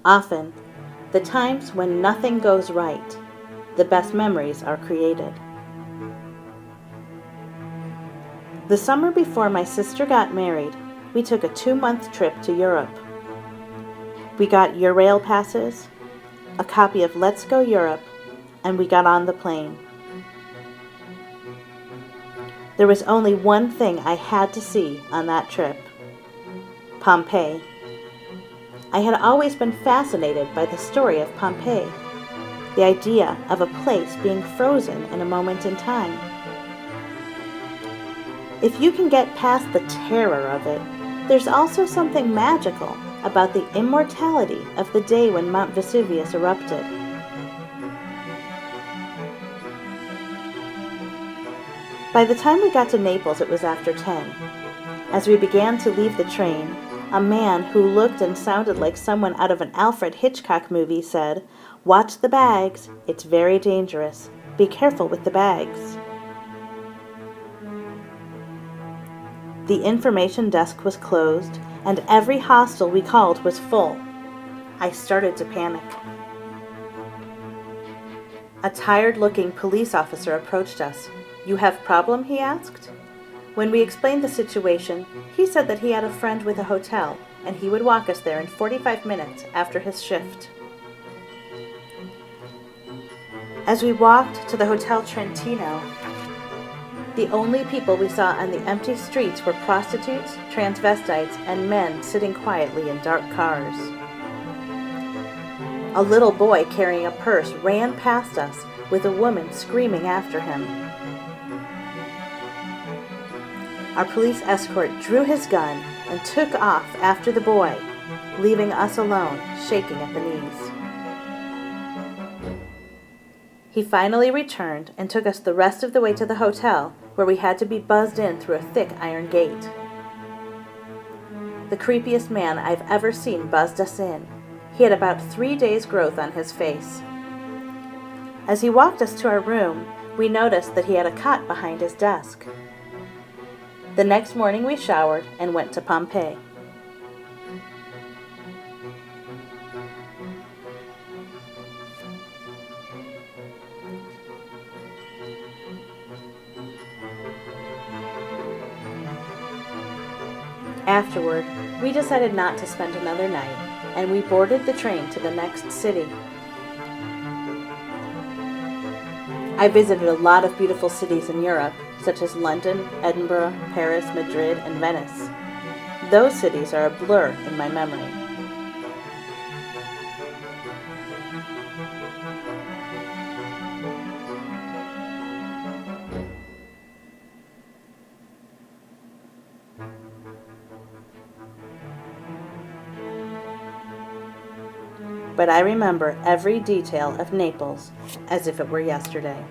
Often, the times when nothing goes right, the best memories are created. The summer before my sister got married, we took a 2-month trip to Europe. We got Eurail passes, a copy of Let's Go Europe, and we got on the plane. There was only one thing I had to see on that trip: Pompeii. I had always been fascinated by the story of Pompeii, the idea of a place being frozen in a moment in time. If you can get past the terror of it, there's also something magical about the immortality of the day when Mount Vesuvius erupted. By the time we got to Naples, it was after 10. As we began to leave the train, a man who looked and sounded like someone out of an Alfred Hitchcock movie said, "Watch the bags, it's very dangerous. Be careful with the bags." The information desk was closed, and every hostel we called was full. I started to panic. A tired-looking police officer approached us. "You have problem?" he asked. When we explained the situation, he said that he had a friend with a hotel, and he would walk us there in 45 minutes after his shift. As we walked to the Hotel Trentino, the only people we saw on the empty streets were prostitutes, transvestites, and men sitting quietly in dark cars. A little boy carrying a purse ran past us with a woman screaming after him. Our police escort drew his gun and took off after the boy, leaving us alone, shaking at the knees. He finally returned and took us the rest of the way to the hotel, where we had to be buzzed in through a thick iron gate. The creepiest man I've ever seen buzzed us in. He had about 3 days' growth on his face. As he walked us to our room, we noticed that he had a cot behind his desk. The next morning we showered and went to Pompeii. Afterward, we decided not to spend another night, and we boarded the train to the next city. I visited a lot of beautiful cities in Europe, such as London, Edinburgh, Paris, Madrid, and Venice. Those cities are a blur in my memory. But I remember every detail of Naples as if it were yesterday.